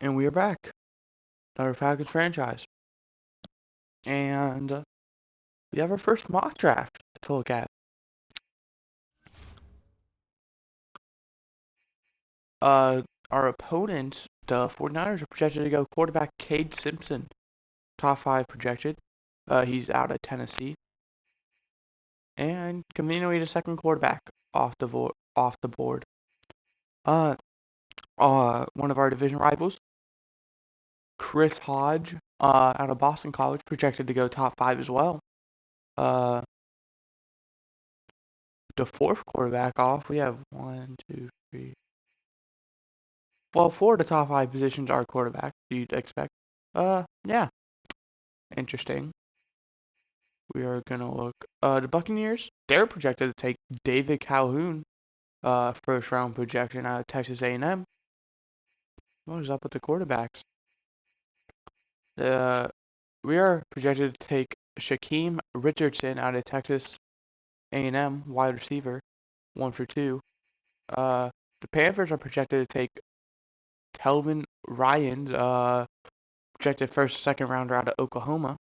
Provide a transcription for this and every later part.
And we are back. Our Falcons franchise. And we have our first mock draft to look at. Our opponents, the 49ers, are projected to go quarterback Cade Simpson. Top 5 projected. He's out of Tennessee. And conveniently the second quarterback off the board. One of our division rivals, Chris Hodge, out of Boston College, projected to go top 5 as well. The fourth quarterback off, we have 1, 2, 3. Well, 4 of the top 5 positions are quarterback, you'd expect. Yeah. Interesting. We are gonna look. The Buccaneers, they're projected to take David Calhoun, first round projection out of Texas A&M. What is up with the quarterbacks? We are projected to take Shaquem Richardson out of Texas A&M, wide receiver, 1 for 2. The Panthers are projected to take Kelvin Ryans, projected first, second rounder out of Oklahoma.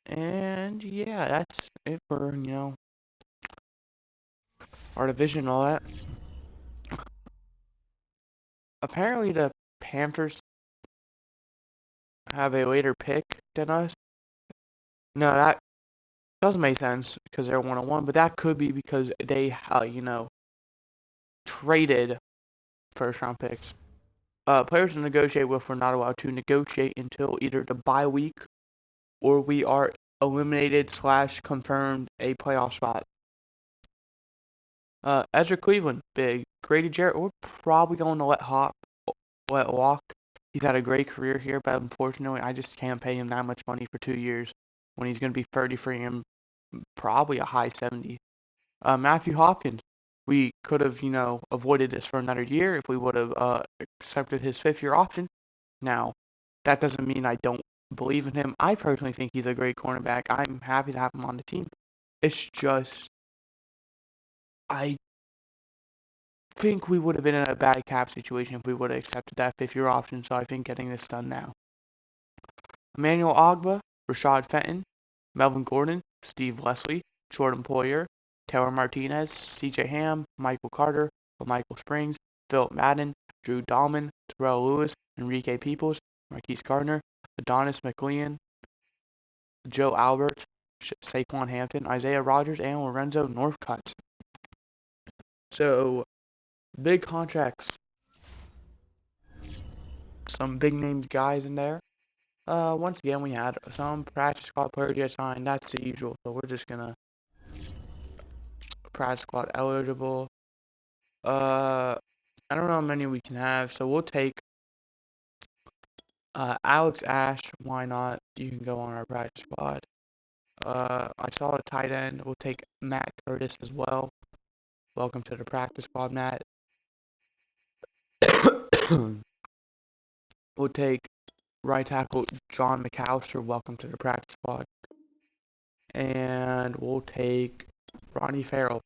And yeah, that's it for, our division and all that. Apparently the Panthers have a later pick than us. No, that doesn't make sense because they're 1-1, but that could be because they, traded first round picks. Players to negotiate with were not allowed to negotiate until either the bye week or we are eliminated / confirmed a playoff spot. Ezra Cleveland, big. Grady Jarrett, we're probably going to let walk. He's had a great career here, but unfortunately, I just can't pay him that much money for 2 years when he's going to be 30 and probably a high 70. Matthew Hopkins, we could have, avoided this for another year if we would have accepted his 5th-year option. Now, that doesn't mean I don't believe in him. I personally think he's a great cornerback. I'm happy to have him on the team. It's just, I think we would have been in a bad cap situation if we would have accepted that 5th-year option, so I think getting this done now. Emmanuel Ogbah, Rashad Fenton, Melvin Gordon, Steve Leslie, Jordan Poyer, Taylor Martinez, CJ Ham, Michael Carter, Michael Springs, Philip Madden, Drew Dahlman, Terrell Lewis, Enrique Peoples, Marquise Gardner, Adonis McLean, Joe Albert, Saquon Hampton, Isaiah Rogers, and Lorenzo Northcutt. So, big contracts. Some big named guys in there. Once again, we had some practice squad players get signed. That's the usual. So we're just gonna practice squad eligible. I don't know how many we can have, so we'll take Alex Ash. Why not? You can go on our practice squad. I saw a tight end. We'll take Matt Curtis as well. Welcome to the practice squad, Matt. We'll take right tackle John McAllister. Welcome to the practice squad. And we'll take Ronnie Farrell.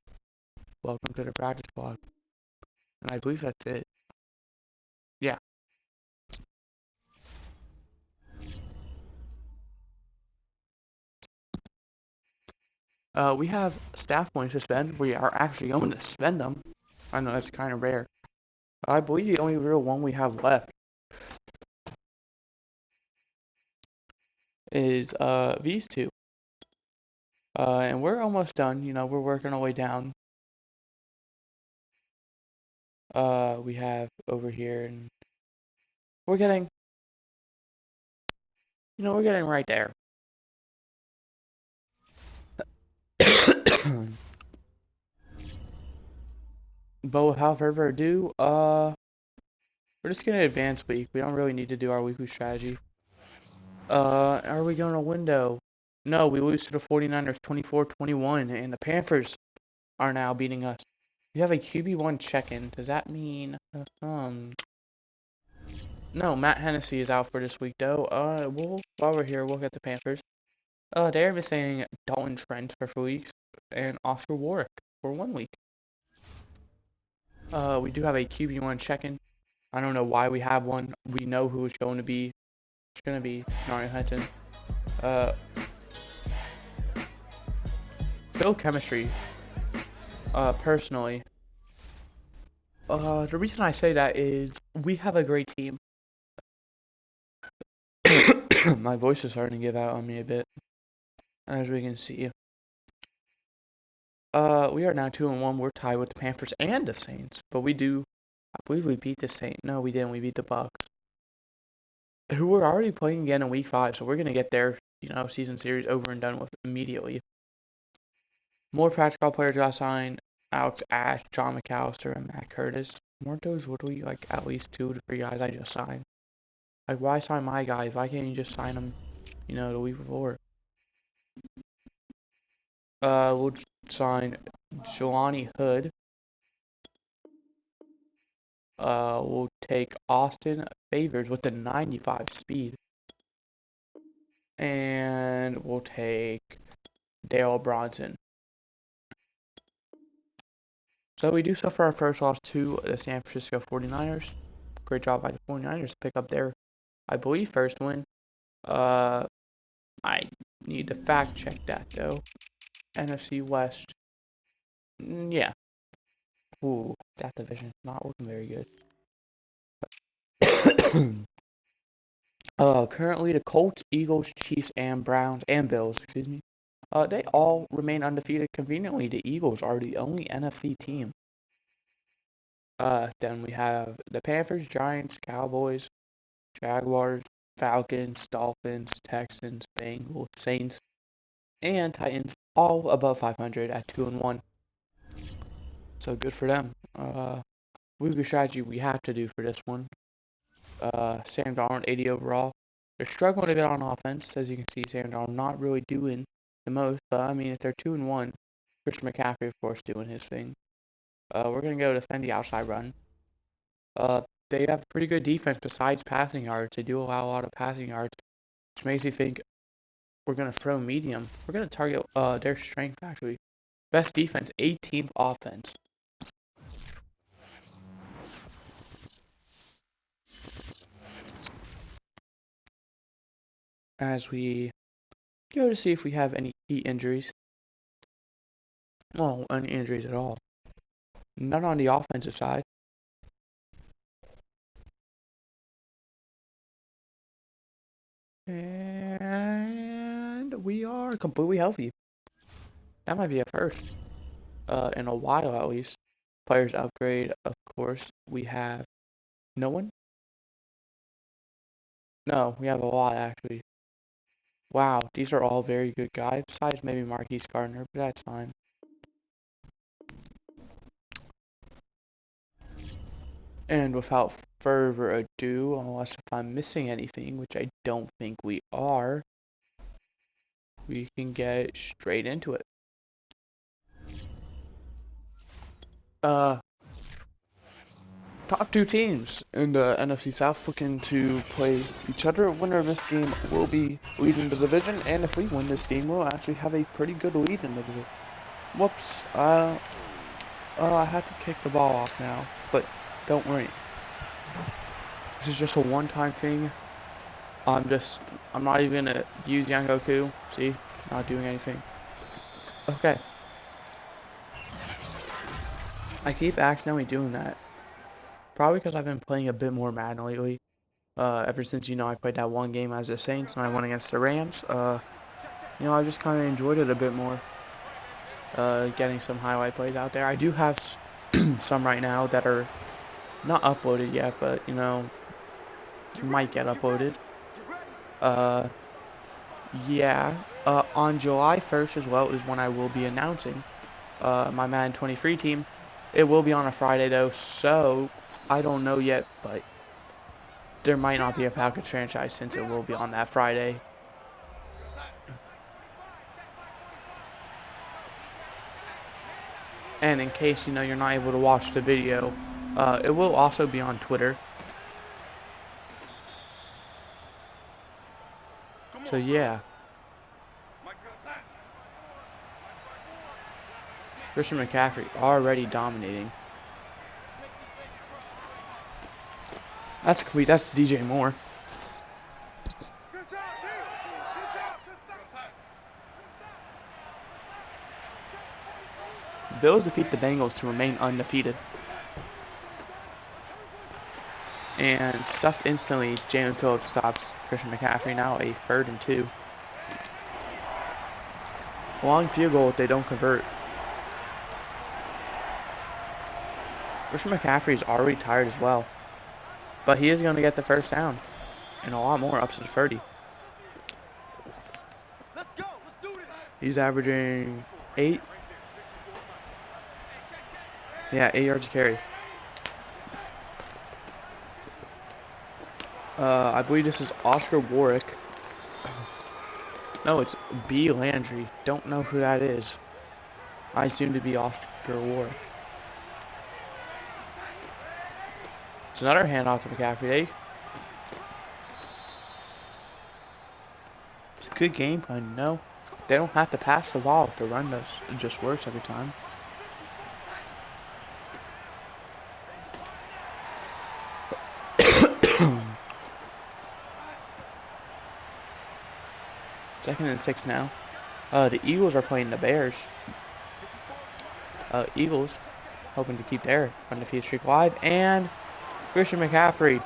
Welcome to the practice squad. And I believe that's it. Yeah. We have staff points to spend. We are actually going to spend them. I know that's kind of rare. I believe the only real one we have left is these two. And we're almost done. We're working our way down. We have over here, and we're getting, we're getting right there. But without further ado, we're just gonna advance week. We don't really need to do our weekly strategy. Are we going to window? No, we lose to the 49ers 24-21, and the Panthers are now beating us. We have a QB1 check-in. Does that mean, no, Matt Hennessy is out for this week, though. While we're here, we'll get the Panthers. They're missing Dalton Trent for 4 weeks, and Oscar Warwick for 1 week. We do have a QB1 check-in. I don't know why we have one. We know who it's going to be. It's going to be Mario Henson. Build chemistry. Personally. The reason I say that is we have a great team. My voice is starting to give out on me a bit, as we can see. We are now 2-1. We're tied with the Panthers and the Saints, but I believe we beat the Saints. No, we didn't. We beat the Bucks, who were already playing again in Week 5. So we're gonna get their, season series over and done with immediately. More practical players got signed: Alex Ash, John McAllister, and Matt Curtis. Weren't those literally like at least 2 to 3 guys I just signed? Like, why sign my guys? Why can't you just sign them, the week before? We'll sign Jelani Hood. We'll take Austin Favors with the 95 speed. And we'll take Dale Bronson. So we do suffer our first loss to the San Francisco 49ers. Great job by the 49ers to pick up their, I believe, first win. I need to fact check that though. NFC West. Yeah. Ooh, that division's not looking very good. Currently the Colts, Eagles, Chiefs, and Browns, and Bills, excuse me. They all remain undefeated. Conveniently, the Eagles are the only NFC team. Then we have the Panthers, Giants, Cowboys, Jaguars, Falcons, Dolphins, Texans, Bengals, Saints, and Titans, all above 500 at 2-1. So good for them. Movie strategy we have to do for this one. Sam Darnold, 80 overall. They're struggling a bit on offense, as you can see. Sam Darnold not really doing the most, but I mean, if they're 2-1, Christian McCaffrey, of course, doing his thing. We're gonna go defend the outside run. They have pretty good defense besides passing yards. They do allow a lot of passing yards, which makes me think we're gonna throw medium. We're gonna target their strength actually. Best defense, 18th offense. As we go to see if we have any key injuries. Well, any injuries at all. None on the offensive side. And we are completely healthy. That might be a first. In a while at least. Players upgrade, of course. We have no one? No, we have a lot actually. Wow, these are all very good guys, besides maybe Marquise Gardner, but that's fine. And without further ado, unless if I'm missing anything, which I don't think we are, we can get straight into it. Top 2 teams in the NFC South looking to play each other. Winner of this game will be leading the division, and if we win this game, we'll actually have a pretty good lead in the division. Whoops, I had to kick the ball off now, but don't worry. This is just a one-time thing. I'm not even gonna use Yangoku. See, not doing anything. Okay. I keep accidentally doing that. Probably because I've been playing a bit more Madden lately. Ever since, I played that one game as the Saints and I went against the Rams. I just kind of enjoyed it a bit more. Getting some highlight plays out there. I do have some right now that are not uploaded yet, but, might get uploaded. Yeah. On July 1st as well is when I will be announcing my Madden 23 team. It will be on a Friday though, so I don't know yet, but there might not be a Falcons franchise since it will be on that Friday. And in case, you're not able to watch the video, it will also be on Twitter. So yeah. Christian McCaffrey already dominating. That's DJ Moore. Bills defeat the Bengals to remain undefeated. And stuffed instantly, Jalen Phillips stops Christian McCaffrey, now a 3rd and 2. Long field goal if they don't convert. Christian McCaffrey is already tired as well. But he is going to get the first down. And a lot more up to 30. He's averaging 8. Yeah, 8 yards a carry. I believe this is Oscar Warwick. No, it's B. Landry. Don't know who that is. I assume to be Oscar Warwick. It's another handoff to McCaffrey. It's a good game plan, no. They don't have to pass the ball. The run does. It just works every time. Second and 6 now. The Eagles are playing the Bears. Eagles hoping to keep their undefeated streak alive. And Christian McCaffrey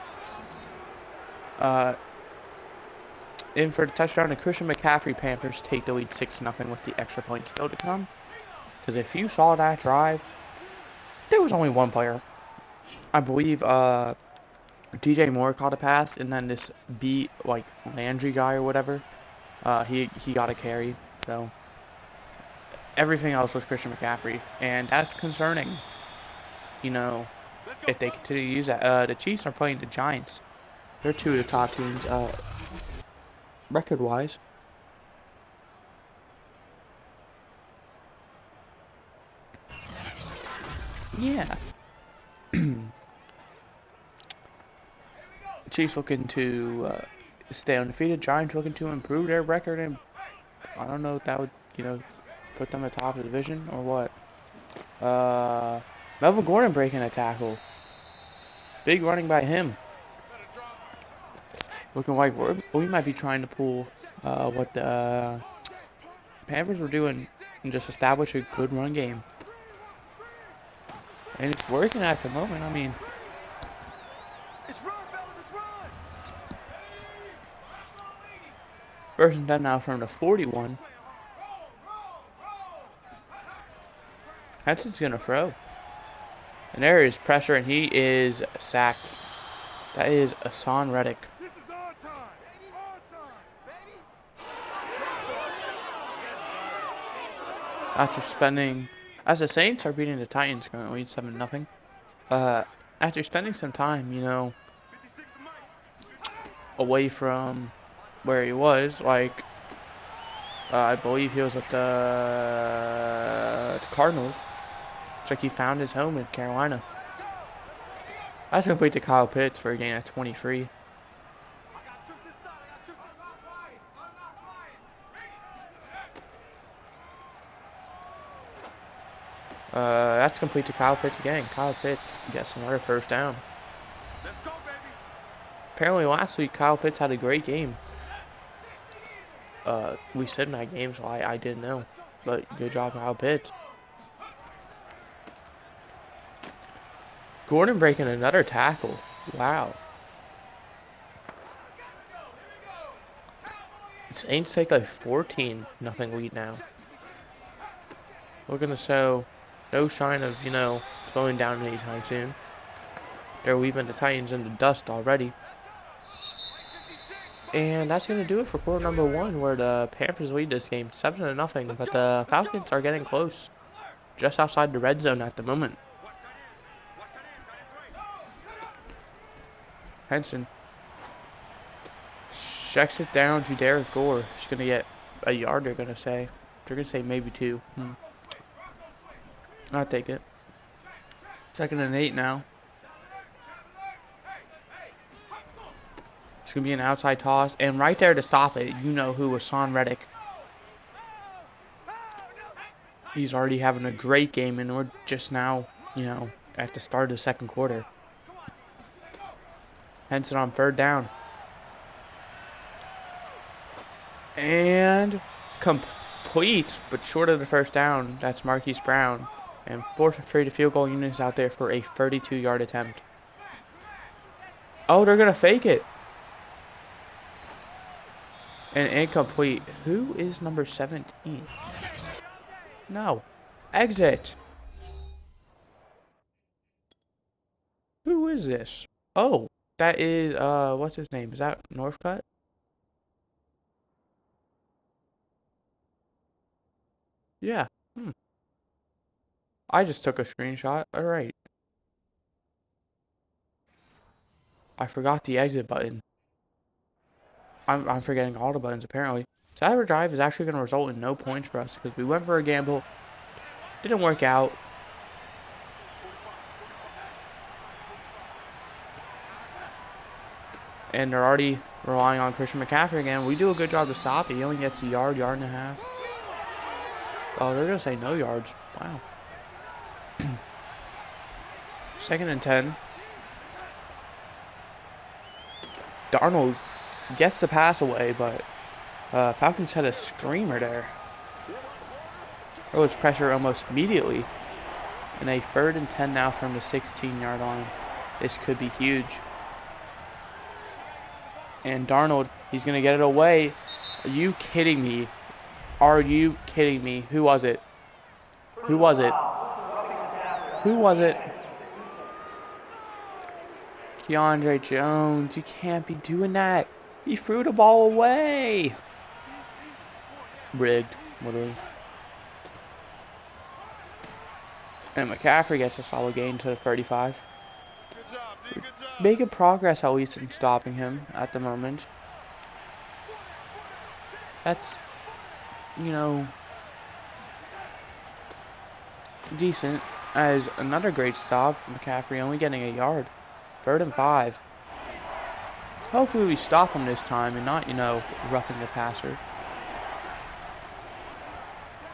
in for the touchdown. And Christian McCaffrey Panthers take the lead 6-0 with the extra point still to come. Because if you saw that drive, there was only one player. I believe DJ Moore caught a pass, and then this Landry guy or whatever, he got a carry. So everything else was Christian McCaffrey, and that's concerning. You know, if they continue to use that. The Chiefs are playing the Giants. They're 2 of the top teams, record-wise. Yeah. Chiefs looking to stay undefeated. Giants looking to improve their record, and I don't know if that would, put them at the top of the division or what. Melvin Gordon breaking a tackle. Big running by him. Looking like we might be trying to pull what the Panthers were doing and just establish a good run game. And it's working at the moment. I mean, first and 10 now from the 41. Henson's gonna throw. And there is pressure, and he is sacked. That is Hassan Reddick. After spending, as the Saints are beating the Titans currently 7-0. After spending some time, away from where he was, I believe he was with the Cardinals. Looks like he found his home in Carolina. That's complete to Kyle Pitts for a gain of 23. That's complete to Kyle Pitts again. Kyle Pitts gets another first down. Let's go, baby. Apparently last week Kyle Pitts had a great game. We said in that game, so I didn't know. But good job, Kyle Pitts. Gordon breaking another tackle. Wow. Saints take a 14-0 lead now. We're gonna show no sign of, slowing down anytime soon. They're leaving the Titans in the dust already. And that's gonna do it for quarter number 1, where the Panthers lead this game 7-0. But the Falcons are getting close, just outside the red zone at the moment. Henson checks it down to Derek Gore. She's gonna get a yard. They're gonna say maybe 2. I'll take it. 2nd and 8 now. It's gonna be an outside toss, and right there to stop it, who was Hassan Reddick. He's already having a great game, and we're just now, at the start of the second quarter. Henson on third down. And complete, but short of the first down. That's Marquise Brown. And 4th and 3 to field goal units out there for a 32-yard attempt. Oh, they're going to fake it. And incomplete. Who is number 17? No. Exit. Who is this? Oh, that is, what's his name? Is that Northcutt? Yeah. I just took a screenshot. Alright. I forgot the exit button. I'm forgetting all the buttons, apparently. Saturday drive is actually going to result in no points for us because we went for a gamble. Didn't work out. And they're already relying on Christian McCaffrey again. We do a good job to stop it. He only gets a yard, yard and a half. Oh, they're going to say no yards. Wow. 2nd and 10. Darnold gets the pass away, but Falcons had a screamer there. There was pressure almost immediately. And a 3rd and 10 now from the 16-yard line. This could be huge. And Darnold, he's going to get it away. Are you kidding me? Are you kidding me? Who was it? Who was it? Who was it? DeAndre Jones, you can't be doing that. He threw the ball away. Rigged, literally. And McCaffrey gets a solid gain to the 35. Good job, D. Good job. Making progress at least in stopping him at the moment. That's, you know, decent. As another great stop, McCaffrey only getting a yard. 3rd and 5. Hopefully we stop him this time and not, you know, roughing the passer.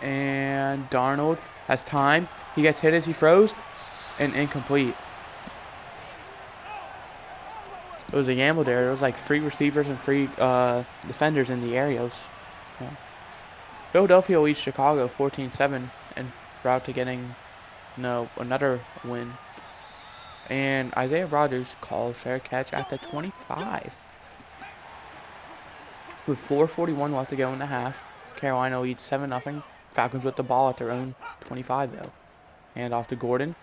And Darnold has time. He gets hit as he throws. And incomplete. It was a gamble there. There was like 3 receivers and 3 defenders in the areas. Yeah. Philadelphia leads Chicago 14-7 and route to getting, you know, another win. And Isaiah Rodgers calls fair catch at the 25. With 4:41 left to go in the half, Carolina leads 7-0. Falcons with the ball at their own 25 though. And off to Gordon.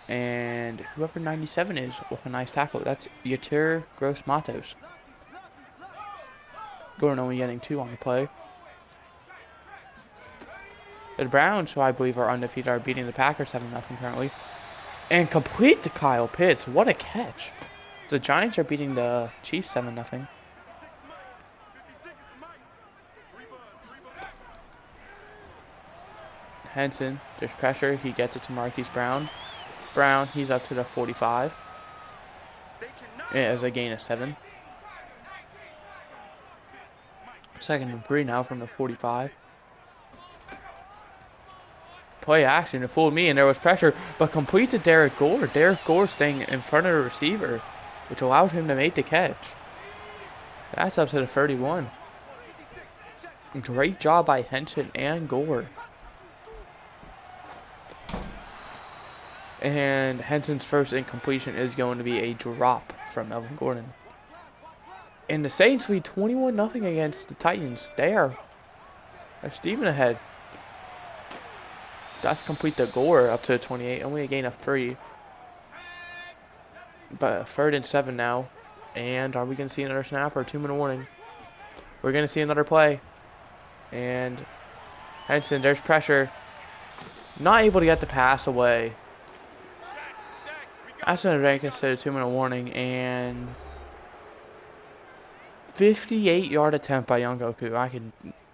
And whoever 97 is with a nice tackle. That's Yatir Gross-Matos. Gordon only getting 2 on the play. The Browns, who I believe are undefeated, are beating the Packers 7-0 currently. And complete to Kyle Pitts. What a catch. The Giants are beating the Chiefs 7-0. Henson, there's pressure. He gets it to Marquise Brown. Brown, he's up to the 45. As a gain of 7. 2nd and 3 now from the 45. Play action, it fooled me and there was pressure, but complete to Derek Gore. Derek Gore staying in front of the receiver, which allowed him to make the catch. That's up to the 31. Great job by Henson and Gore. And Henson's first incompletion is going to be a drop from Melvin Gordon. And the Saints lead 21-0 against the Titans. They're steaming ahead. That's complete to Gore up to 28. Only a gain of 3. But 3rd and 7 now. And are we going to see another snap or a 2-minute warning? We're going to see another play. And Henson, there's pressure. Not able to get the pass away. That's going to rank instead of 2-minute warning. And 58-yard attempt by Young Goku.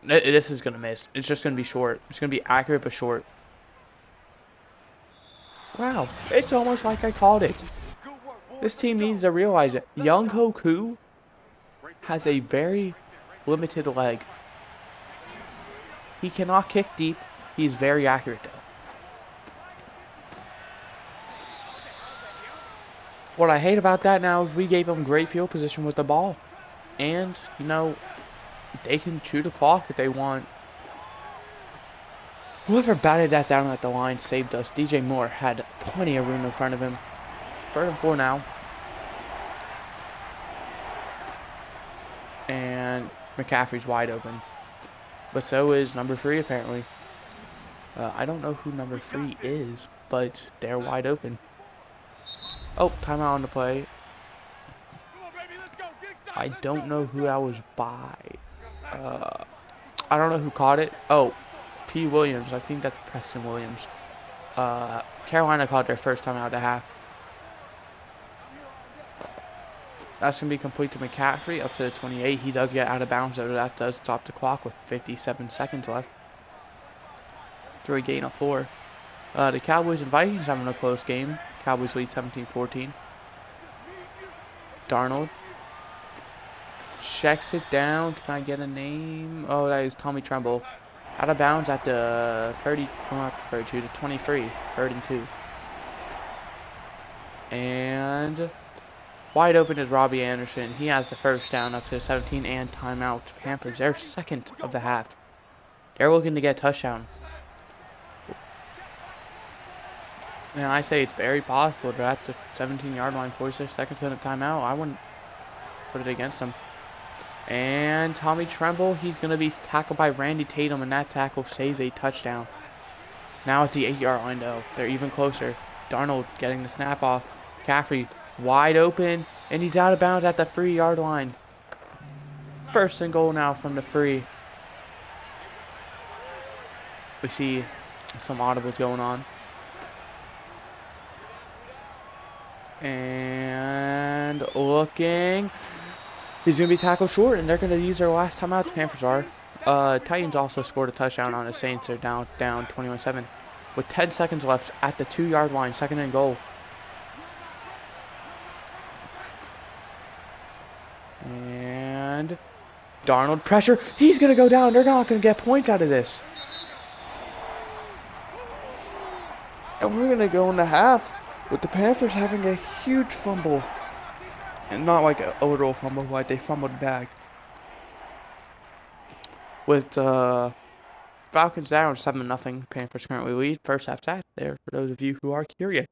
This is going to miss. It's just going to be short. It's going to be accurate but short. Wow, it's almost like I called it. This team needs to realize it. Young Hoku has a very limited leg. He cannot kick deep. He's very accurate though. What I hate about that now is we gave them great field position with the ball. And, you know, they can chew the clock if they want. Whoever batted that down at the line saved us. DJ Moore had plenty of room in front of him. 3rd and 4 now. And McCaffrey's wide open. But so is number 3 apparently. I don't know who number 3 is, but they're wide open. Oh, timeout on the play. I don't know who that was by. I don't know who caught it. Oh, P. Williams. I think that's Preston Williams. Carolina caught their first timeout at the half. That's going to be complete to McCaffrey up to the 28. He does get out of bounds, though. That does stop the clock with 57 seconds left. To a gain of 4. The Cowboys and Vikings having a close game. Cowboys lead 17-14. Darnold checks it down. Can I get a name? Oh, that is Tommy Tremble. Out of bounds at the 30, well, not the 32, the 23. 3rd and 2. And wide open is Robbie Anderson. He has the first down up to 17 and timeout. Panthers, their second of the half. They're looking to get a touchdown. And I say it's very possible. They're at the 17-yard line, 46 seconds in a timeout. I wouldn't put it against them. And Tommy Tremble, he's going to be tackled by Randy Tatum, and that tackle saves a touchdown. Now at the 8-yard line, though. They're even closer. Darnold getting the snap off. McCaffrey wide open, and he's out of bounds at the 3-yard line. 1st and goal now from the 3. We see some audibles going on. And looking, he's going to be tackled short, and they're going to use their last timeout. The Panthers are. Titans also scored a touchdown on the Saints. They're down 21-7. With 10 seconds left at the 2-yard line, 2nd and goal. And Darnold pressure. He's going to go down. They're not going to get points out of this. And we're going to go in the half with the Panthers having a huge fumble. And not like a literal fumble, like they fumbled back. With Falcons down 7-0. Panthers currently lead. First half stats there for those of you who are curious.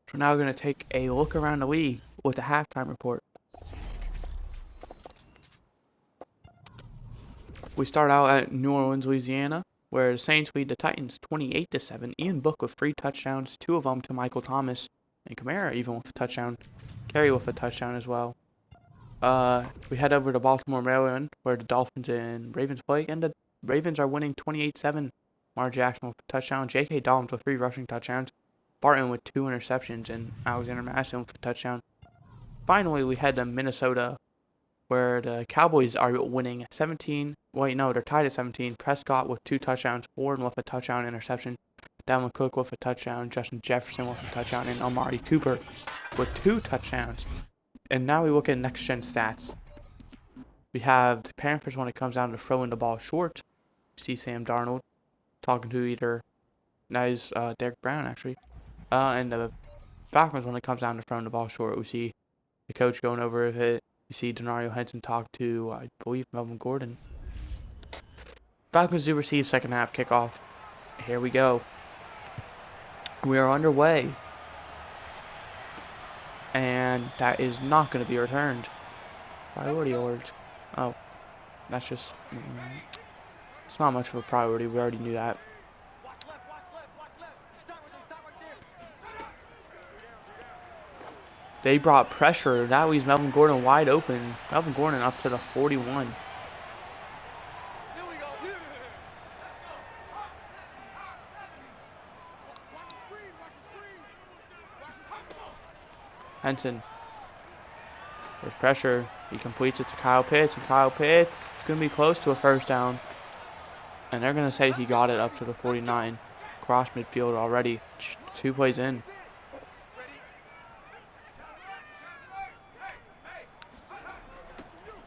So now we're going to take a look around the league with the halftime report. We start out at New Orleans, Louisiana, where the Saints lead the Titans 28-7. Ian Book with 3 touchdowns, 2 of them to Michael Thomas, and Kamara even with a touchdown. Kerry with a touchdown as well. We head over to Baltimore, Maryland, where the Dolphins and Ravens play, and the Ravens are winning 28-7. Lamar Jackson with a touchdown, J.K. Dobbins with 3 rushing touchdowns, Barton with 2 interceptions, and Alexander Madison with a touchdown. Finally, we head to Minnesota, where the Cowboys are winning 17. Wait, no, they're tied at 17. Prescott with 2 touchdowns, Warren with a touchdown interception, Dalvin Cook with a touchdown, Justin Jefferson with a touchdown, and Amari Cooper with 2 touchdowns. And now we look at next-gen stats. We have the Panthers when it comes down to throwing the ball short. You see Sam Darnold talking to either, that is Derek Brown actually. And the Falcons when it comes down to throwing the ball short. We see the coach going over it. You see Denario Henson talk to, I believe, Melvin Gordon. Falcons do receive second half kickoff. Here we go. We are underway. And that is not going to be returned. Priority alert. Oh, that's just, it's not much of a priority. We already knew that. They brought pressure. That leaves Melvin Gordon wide open. Melvin Gordon up to the 41. Henson. There's pressure. He completes it to Kyle Pitts. And Kyle Pitts is going to be close to a first down. And they're going to say he got it up to the 49. Cross midfield already. 2 plays in.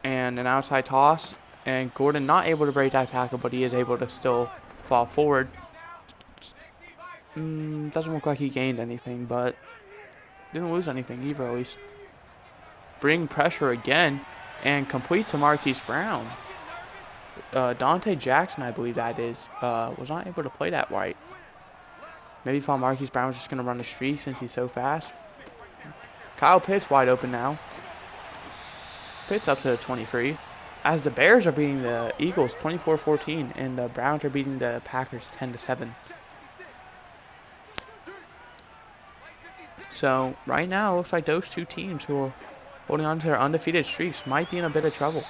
And an outside toss. And Gordon not able to break that tackle, but he is able to still fall forward. Doesn't look like he gained anything, but Didn't lose anything either, at least. Bring pressure again and complete to Marquise Brown. Dante Jackson, I believe that is, was not able to play that right. Maybe thought Marquise Brown was just going to run the streak since he's so fast. Kyle Pitts wide open now. Pitts up to the 23. As the Bears are beating the Eagles 24-14 and the Browns are beating the Packers 10-7. So right now it looks like those two teams who are holding on to their undefeated streaks might be in a bit of trouble.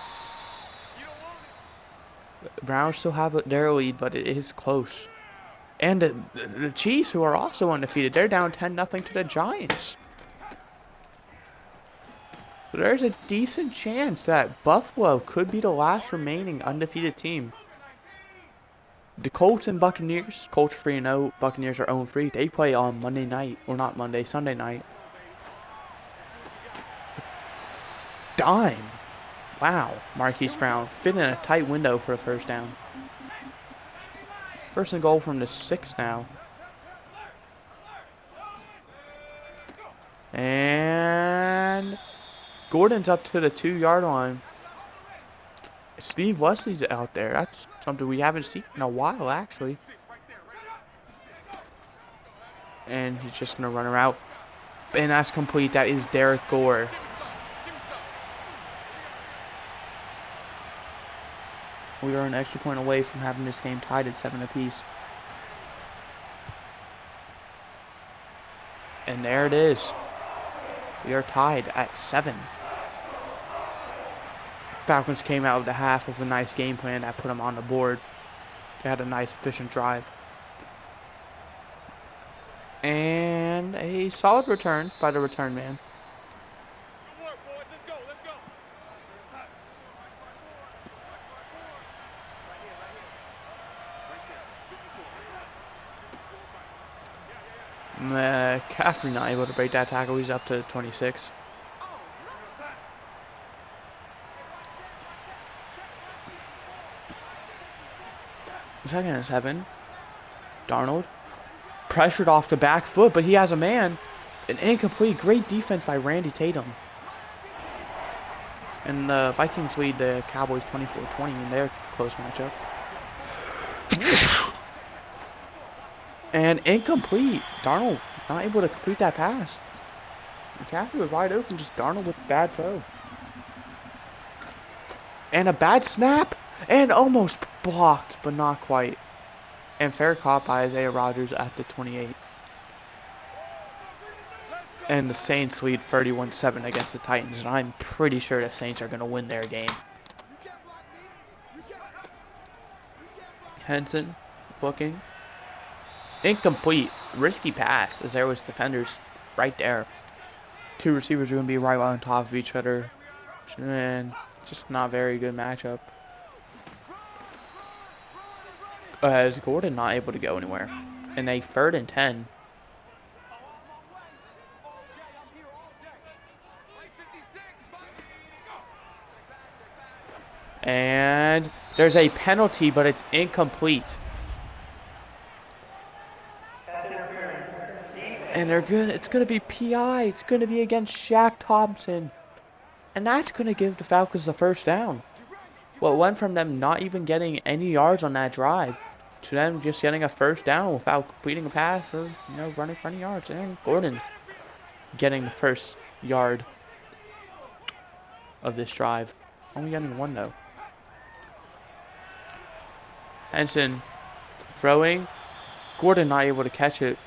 The Browns still have their lead, but it is close. And the Chiefs, who are also undefeated, they're down 10-0 to the Giants. So there's a decent chance that Buffalo could be the last remaining undefeated team. The Colts and Buccaneers, Colts 3-0, Buccaneers are 0-3. They play on Monday night, or not Monday, Sunday night. Dime. Wow, Marquise Brown fit in a tight window for a first down. First and goal from the 6 now. And Gordon's up to the 2-yard line. Steve Wesley's out there. That's something we haven't seen in a while, actually. And he's just going to run her out. And that's complete. That is Derek Gore. We are an extra point away from having this game tied at 7 apiece. And there it is. We are tied at 7. Falcons came out of the half with a nice game plan that put them on the board. They had a nice, efficient drive. And a solid return by the return man. McCaffrey not able to break that tackle. He's up to 26. Second and 7. Darnold pressured off the back foot, but he has a man. An incomplete. Great defense by Randy Tatum. And the Vikings lead the Cowboys 24-20 in their close matchup. And incomplete. Darnold not able to complete that pass. McCaffrey was wide open, just Darnold with a bad throw. And a bad snap. And almost blocked, but not quite. And fair caught by Isaiah Rodgers at the 28. And the Saints lead 31-7 against the Titans. And I'm pretty sure the Saints are going to win their game. Henson looking. Incomplete. Risky pass as there was defenders right there. Two receivers are going to be right on top of each other. And just not very good matchup. As Gordon not able to go anywhere. And a 3rd and 10. And there's a penalty, but it's incomplete. And it's going to be PI. It's going to be against Shaq Thompson. And that's going to give the Falcons the first down. Well, it went from them not even getting any yards on that drive to them just getting a first down without completing a pass or, running for any yards. And Gordon getting the first yard of this drive. Only getting 1, though. Henson throwing. Gordon not able to catch it.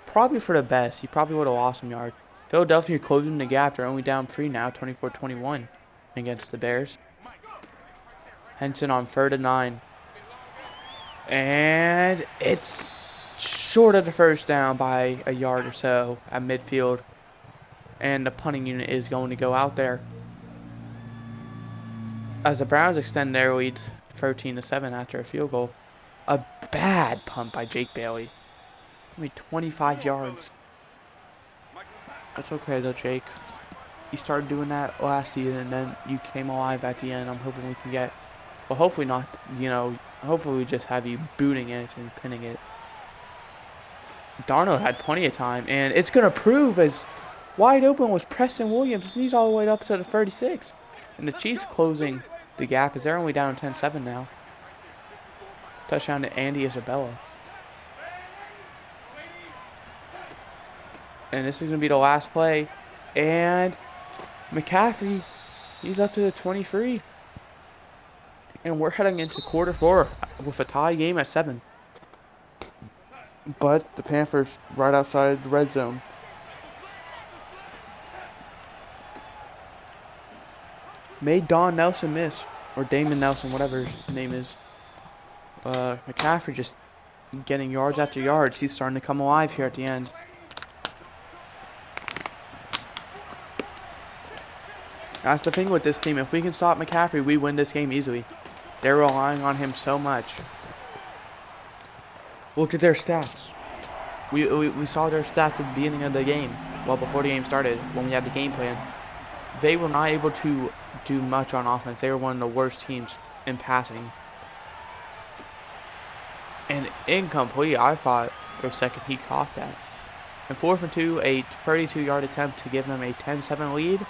Probably for the best. He probably would have lost some yards. Philadelphia closing the gap. They're only down 3 now, 24-21 against the Bears. Henson on 3rd and 9. And it's short of the first down by a yard or so at midfield. And the punting unit is going to go out there. As the Browns extend their lead 13-7 after a field goal. A bad punt by Jake Bailey. Only 25 yards. That's okay though, Jake. You started doing that last season and then you came alive at the end. I'm hoping we can get, well, hopefully not, hopefully we just have you booting it and pinning it. Darnold had plenty of time, and it's going to prove as wide open was Preston Williams. He's all the way up to the 36. And the Chiefs closing the gap as they're only down 10-7 now. Touchdown to Andy Isabella. And this is going to be the last play. And McCaffrey, he's up to the 23. And we're heading into quarter 4 with a tie game at 7. But the Panthers right outside the red zone. Made Don Nelson miss. Or Damon Nelson, whatever his name is. McCaffrey just getting yards after yards. He's starting to come alive here at the end. That's the thing with this team. If we can stop McCaffrey, we win this game easily. They're relying on him so much. Look at their stats. We saw their stats at the beginning of the game. Well, before the game started, when we had the game plan. They were not able to do much on offense. They were one of the worst teams in passing. And incomplete, I thought for a second he caught that. And 4th and 2, a 32-yard attempt to give them a 10-7 lead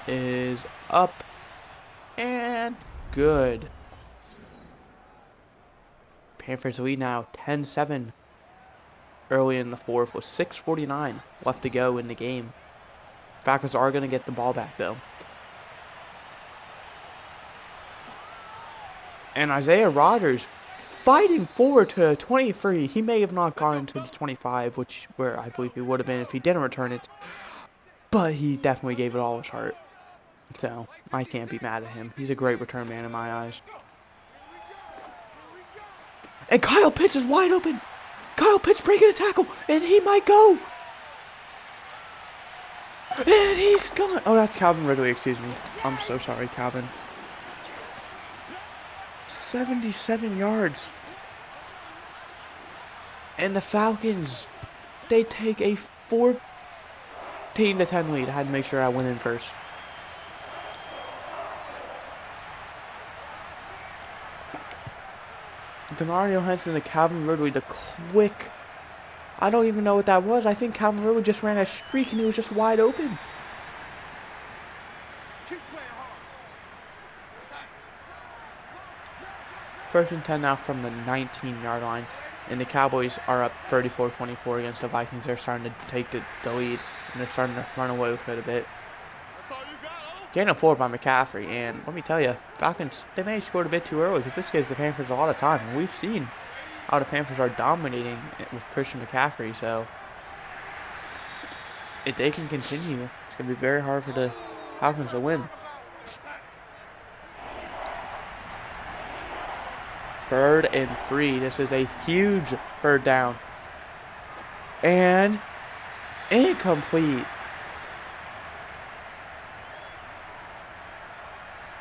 is up and good. Panthers lead now 10-7 early in the 4th with 6:49 left to go in the game. Falcons are going to get the ball back though. And Isaiah Rodgers fighting forward to the 23. He may have not gone to the 25, where I believe he would have been if he didn't return it. But he definitely gave it all his heart. So, I can't be mad at him. He's a great return man in my eyes. And Kyle Pitts is wide open. Kyle Pitts breaking a tackle. And he might go. And he's gone. Oh, that's Calvin Ridley, excuse me. I'm so sorry, Calvin. 77 yards. And the Falcons, they take a 14-10 lead. I had to make sure I went in first. Demario Henson to Calvin Ridley, the quick. I don't even know what that was. I think Calvin Ridley just ran a streak and he was just wide open. First and 10 now from the 19-yard line. And the Cowboys are up 34-24 against the Vikings. They're starting to take the lead. And they're starting to run away with it a bit. Gain of 4 by McCaffrey. And let me tell you, Falcons, they may have scored a bit too early because this gives the Panthers a lot of time. And we've seen how the Panthers are dominating with Christian McCaffrey. So, if they can continue, it's going to be very hard for the Falcons to win. 3rd and 3. This is a huge 3rd down. And incomplete.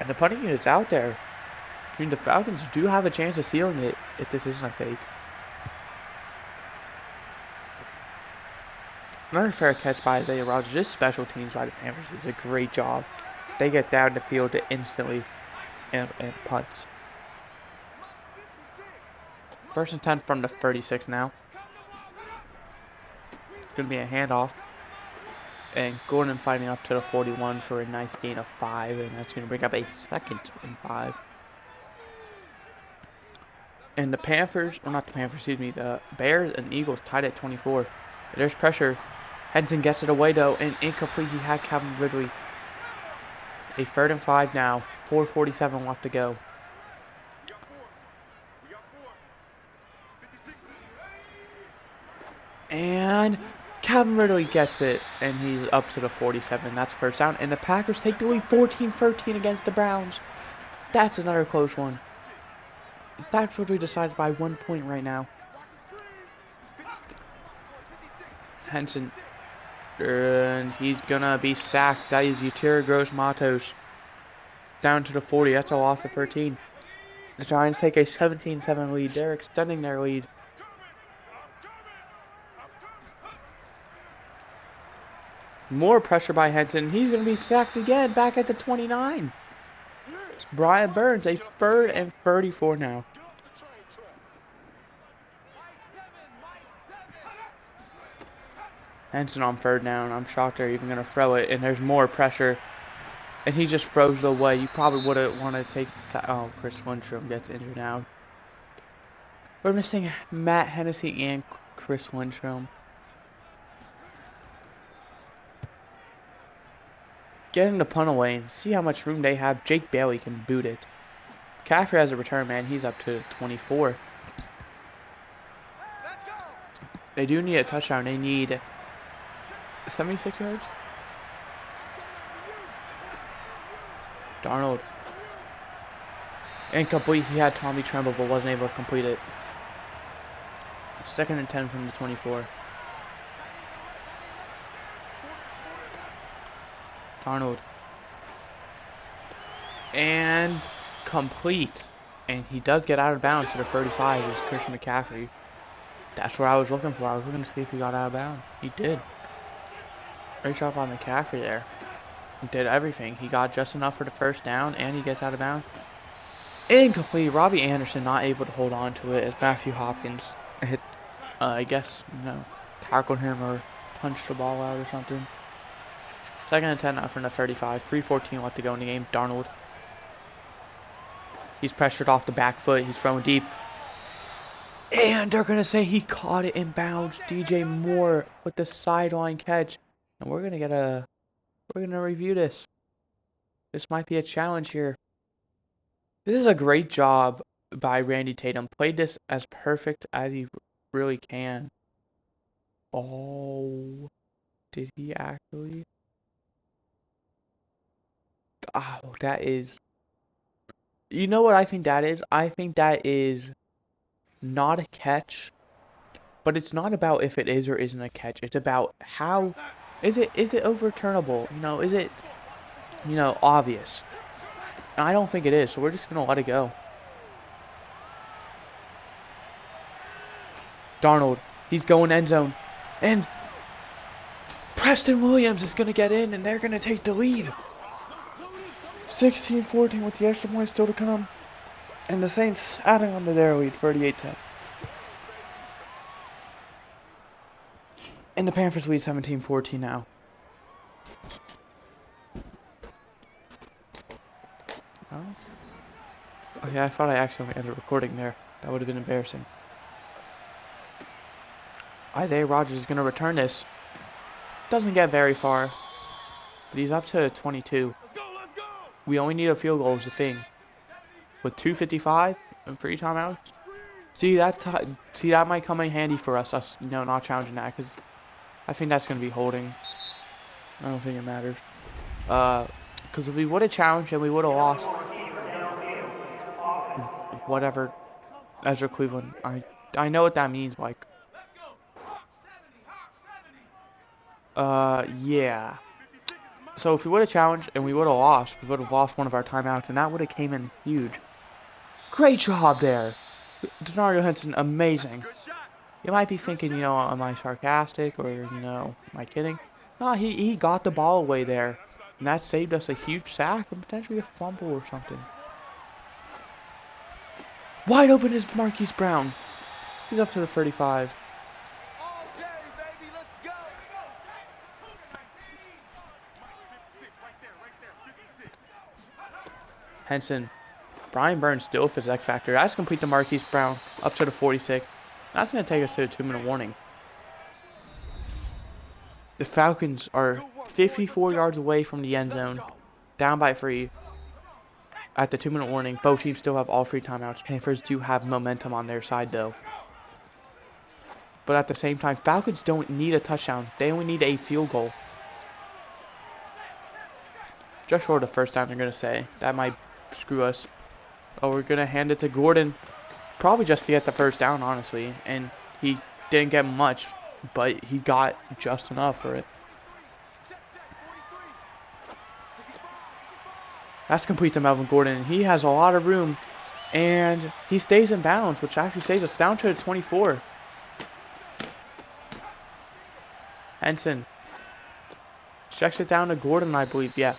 And the punting unit's out there. I mean, the Falcons do have a chance of sealing it if this isn't a fake. Another fair catch by Isaiah Rodgers. Just special teams by the Panthers is a great job. They get down the field to instantly and punt. 1st and 10 from the 36 now. It's going to be a handoff. And Gordon fighting up to the 41 for a nice gain of 5. And that's going to bring up a 2nd and 5. And the Panthers, or not the Panthers, excuse me, the Bears and Eagles tied at 24. There's pressure. Henson gets it away though, and incomplete. He had Calvin Ridley. A 3rd and 5 now. 4:47 left to go. And Calvin Ridley gets it, and he's up to the 47. That's 1st down. And the Packers take the lead 14-13 against the Browns. That's another close one. That's what we decided by 1 point right now. Henson. And he's gonna be sacked. That is Yetira Gross-Matos. Down to the 40. That's a loss of 13. The Giants take a 17-7 lead. They're extending their lead. More pressure by Henson. He's gonna be sacked again back at the 29. It's Brian Burns, a 3rd and 34 now. Henson on third down. I'm shocked they're even going to throw it. And there's more pressure. And he just throws it away. You probably would have wanted to take... Oh, Chris Lindstrom gets injured now. We're missing Matt Hennessy and Chris Lindstrom. Get in the punt away and see how much room they have. Jake Bailey can boot it. McCaffrey has a return, man. He's up to 24. They do need a touchdown. They need 76 yards. Darnold. Incomplete. He had Tommy Tremble, but wasn't able to complete it. 2nd and 10 from the 24. Darnold. And complete. And he does get out of bounds to the 35 is Christian McCaffrey. That's what I was looking for. I was looking to see if he got out of bounds. He did. Great job on McCaffrey there. He did everything. He got just enough for the first down, and he gets out of bounds. Incomplete. Robbie Anderson not able to hold on to it as Matthew Hopkins hit, I guess, tackled him or punched the ball out or something. 2nd and 10 now from the 35. 3:14 left to go in the game. Darnold. He's pressured off the back foot. He's throwing deep. And they're going to say he caught it in bounds. DJ Moore with the sideline catch. And we're going to review this. This might be a challenge here. This is a great job by Randy Tatum. Played this as perfect as he really can. Oh, did he actually? Oh, that is... You know what I think that is? I think that is not a catch. But it's not about if it is or isn't a catch. It's about how... Is it overturnable? Is it, obvious? And I don't think it is, so we're just going to let it go. Darnold, he's going end zone. And Preston Williams is going to get in, and they're going to take the lead. 16-14 with the extra point still to come. And the Saints adding on to their lead, 38-10. And the Panthers lead 17-14 now. Oh. Okay, I thought I accidentally ended recording there. That would have been embarrassing. Isaiah Rodgers is going to return this. Doesn't get very far. But he's up to 22. We only need a field goal is the thing. With 2:55 and 3 timeouts. See, that might come in handy for us not challenging that. Because I think that's going to be holding. I don't think it matters. Because if we would have challenged and we would have lost. Whatever. Ezra Cleveland. I know what that means, like. Yeah. So if we would have challenged and we would have lost, we would have lost one of our timeouts, and that would have came in huge. Great job there. Denario Henson, amazing. You might be thinking, am I sarcastic or, am I kidding? No, he got the ball away there. And that saved us a huge sack and potentially a fumble or something. Wide open is Marquise Brown. He's up to the 35. Henson. Brian Burns still with his X Factor. That's complete to Marquise Brown. Up to the 46. That's going to take us to a 2-minute warning. The Falcons are 54 yards away from the end zone. Down by 3. At the 2-minute warning. Both teams still have all 3 timeouts. Panthers do have momentum on their side though. But at the same time, Falcons don't need a touchdown. They only need a field goal. Just short of the first down, they're going to say. That might screw us. Oh, we're going to hand it to Gordon. Probably just to get the first down, honestly. And he didn't get much, but he got just enough for it. That's complete to Melvin Gordon. He has a lot of room. And he stays in bounds, which actually saves us down to the 24. Henson. Checks it down to Gordon, I believe. Yeah.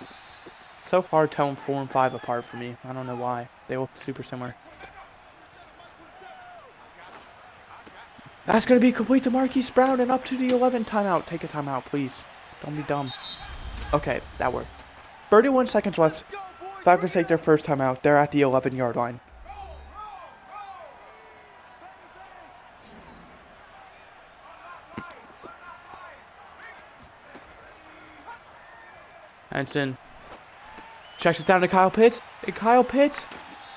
It's so hard telling 4 and 5 apart for me. I don't know why. They look super similar. That's going to be complete to Marquise Brown and up to the 11 timeout. Take a timeout, please. Don't be dumb. Okay, that worked. 31 seconds left. Falcons take their first timeout. They're at the 11-yard line. Henson checks it down to Kyle Pitts. And Kyle Pitts,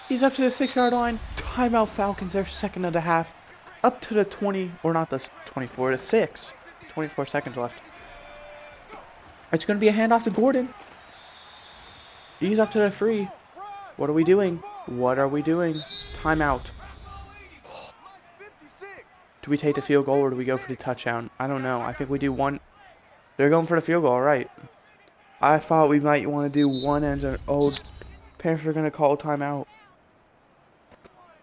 he's up to the 6-yard line. Timeout Falcons, their second and a half. Up to the 20, or not the 24, the 6. 24 seconds left. It's going to be a handoff to Gordon. He's up to the 3. What are we doing? What are we doing? Timeout. Do we take the field goal or do we go for the touchdown? I don't know. I think we do one. They're going for the field goal, all right. I thought we might want to do one and oh, Panthers are going to call a timeout.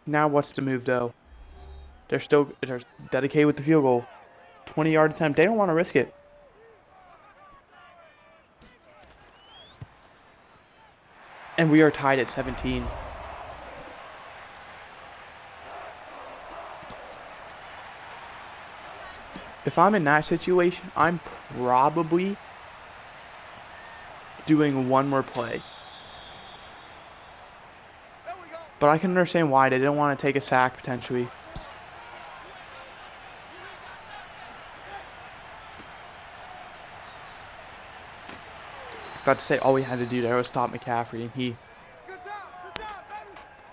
Now what's the move though? They're dedicated with the field goal. 20-yard attempt. They don't want to risk it. And we are tied at 17. If I'm in that situation, I'm probably doing one more play. But I can understand why they didn't want to take a sack potentially. About to say all we had to do there was stop McCaffrey, and he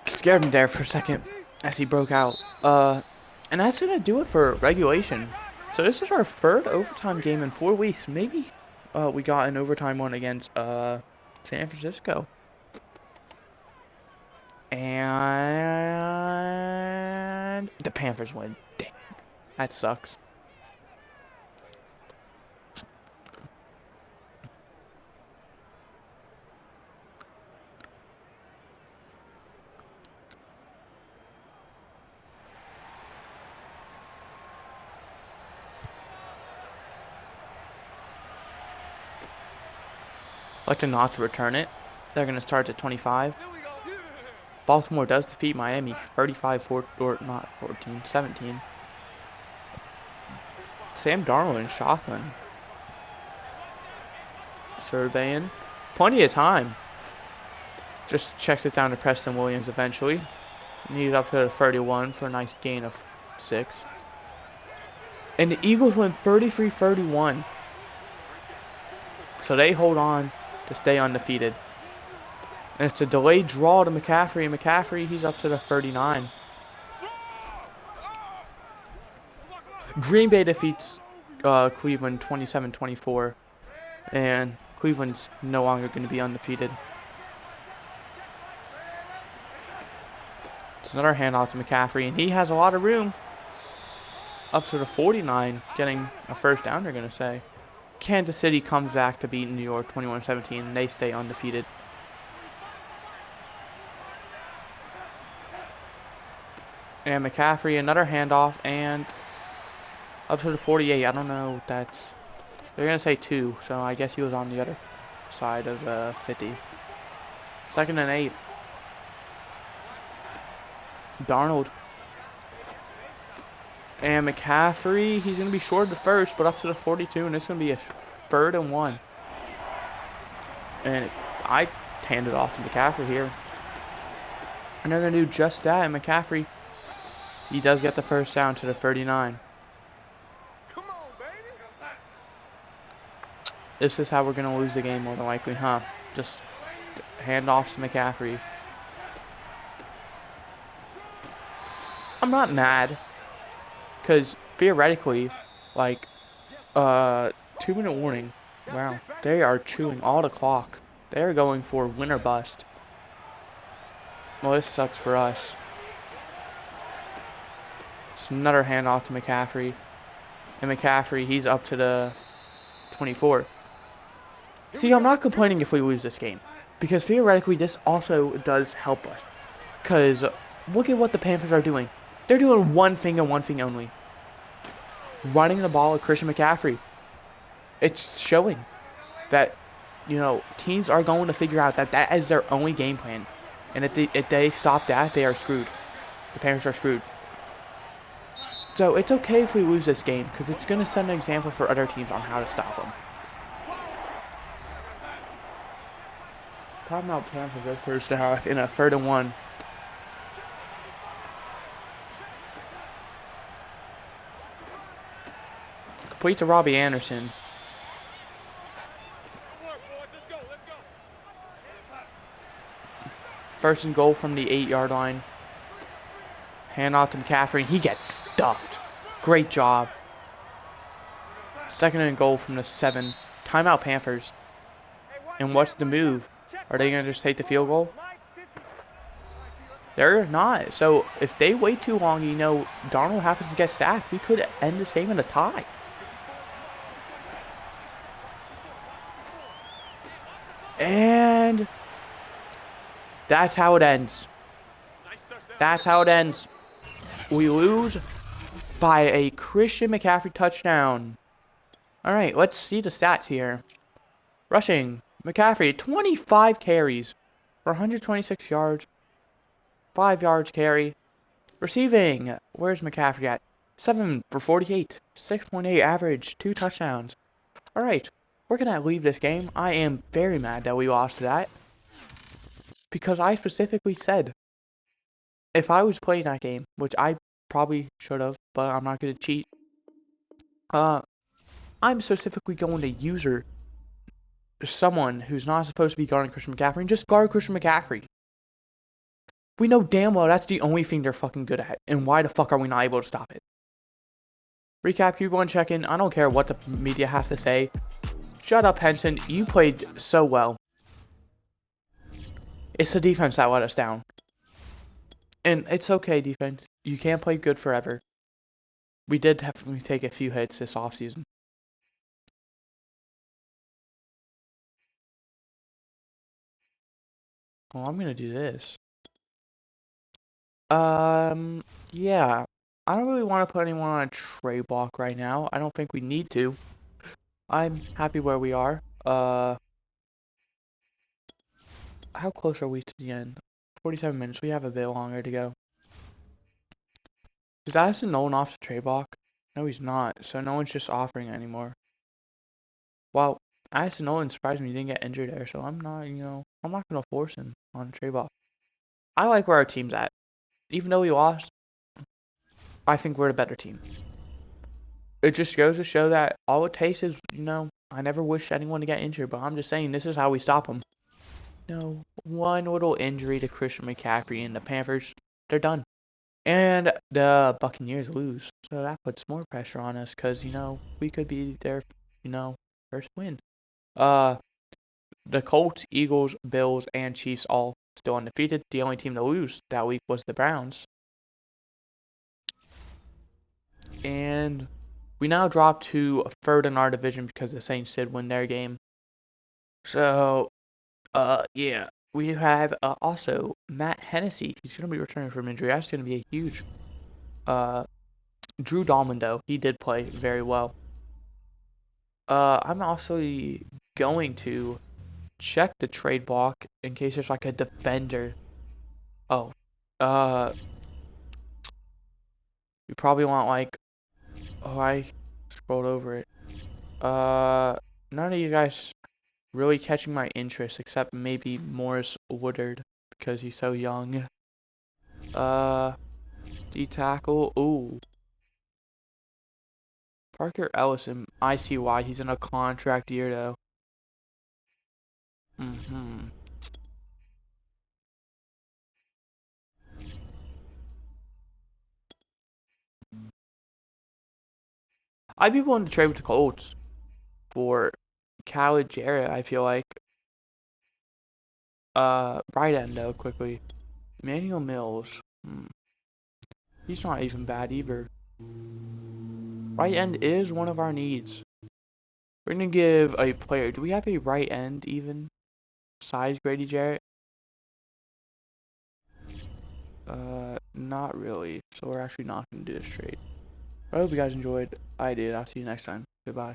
scared him there for a second as he broke out. And that's gonna do it for regulation. So this is our third overtime game in 4 weeks. Maybe we got an overtime one against San Francisco. And the Panthers win. Dang. That sucks. Elected not to return it. They're going to start at 25. Baltimore does defeat Miami 35-14, or not 14, 17. Sam Darnold in shotgun. Surveying. Plenty of time. Just checks it down to Preston Williams eventually. And he's up to the 31 for a nice gain of 6. And the Eagles win 33-31. So they hold on to stay undefeated. And it's a delayed draw to McCaffrey. And McCaffrey, he's up to the 39. Green Bay defeats Cleveland 27-24. And Cleveland's no longer going to be undefeated. It's another handoff to McCaffrey. And he has a lot of room. Up to the 49. Getting a first down, they're going to say. Kansas City comes back to beat New York 21-17. And they stay undefeated. And McCaffrey, another handoff, and up to the 48. I don't know if that's... They're going to say 2, so I guess he was on the other side of 50. 2nd and 8. Darnold. And McCaffrey, he's going to be short of the first, but up to the 42, and it's going to be a 3rd and 1. And I hand it off to McCaffrey here. And they're going to do just that, and McCaffrey... He does get the first down to the 39. Come on, baby. This is how we're going to lose the game more than likely, huh? Just handoffs to McCaffrey. I'm not mad. Because theoretically, like, 2-minute warning. Wow. They are chewing all the clock. They're going for win or bust. Well, this sucks for us. Another handoff to McCaffrey. And McCaffrey, he's up to the 24. See, I'm not complaining if we lose this game. Because theoretically, this also does help us. Because look at what the Panthers are doing. They're doing one thing and one thing only. Running the ball at Christian McCaffrey. It's showing that, you know, teams are going to figure out that that is their only game plan. And if they stop that, they are screwed. The Panthers are screwed. So it's okay if we lose this game because it's going to set an example for other teams on how to stop them. Timeout Tampa Bay first half in a 3rd and 1. Complete to Robbie Anderson. First and goal from the 8-yard line. Hand off to McCaffrey. He gets stuffed. Great job. 2nd and goal from the 7. Timeout Panthers. And what's the move? Are they going to just take the field goal? They're not. So if they wait too long, you know, Darnold happens to get sacked, we could end this game in a tie. And that's how it ends. That's how it ends. We lose by a Christian McCaffrey touchdown. All right, let's see the stats here. Rushing, McCaffrey, 25 carries for 126 yards. 5 yards carry. Receiving, where's McCaffrey at? 7 for 48. 6.8 average. 2 touchdowns. All right, we're going to leave this game. I am very mad that we lost to that. Because I specifically said, if I was playing that game, which I probably should have, but I'm not going to cheat. I'm specifically going to user someone who's not supposed to be guarding Christian McCaffrey and just guard Christian McCaffrey. We know damn well that's the only thing they're fucking good at, and why the fuck are we not able to stop it? Recap, Q1 check-in. I don't care what the media has to say. Shut up, Henson. You played so well. It's the defense that let us down. And it's okay, defense. You can't play good forever. We did have to take a few hits this offseason. Well, I'm gonna do this. Yeah. I don't really want to put anyone on a trade block right now. I don't think we need to. I'm happy where we are. How close are we to the end? 47 minutes. We have a bit longer to go. Is Addison Nolan off the trade block? No, he's not. So no one's just offering it anymore. Well, Addison Nolan surprised me he didn't get injured there, so I'm not, I'm not going to force him on a trade block. I like where our team's at. Even though we lost, I think we're the better team. It just goes to show that all it takes is, I never wish anyone to get injured, but I'm just saying this is how we stop them. One little injury to Christian McCaffrey and the Panthers, they're done. And the Buccaneers lose. So that puts more pressure on us because, we could be their, first win. The Colts, Eagles, Bills, and Chiefs all still undefeated. The only team to lose that week was the Browns. And we now drop to 3rd in our division because the Saints did win their game. So, yeah. We have also Matt Hennessy. He's going to be returning from injury. That's going to be a huge. Drew Dahlman, though, he did play very well. I'm also going to check the trade block in case there's like a defender. Oh, you probably want like. Oh, I scrolled over it. None of you guys really catching my interest except maybe Morris Woodard because he's so young. D tackle. Ooh. Parker Ellison. I see why he's in a contract year though. I'd be willing to trade with the Colts for Khaled Jarrett, I feel like. Right end though, quickly. Emmanuel Mills. He's not even bad either. Right end is one of our needs. We're gonna give a player. Do we have a right end even? Besides Grady Jarrett? Not really. So we're actually not gonna do this trade. I hope you guys enjoyed. I did. I'll see you next time. Goodbye.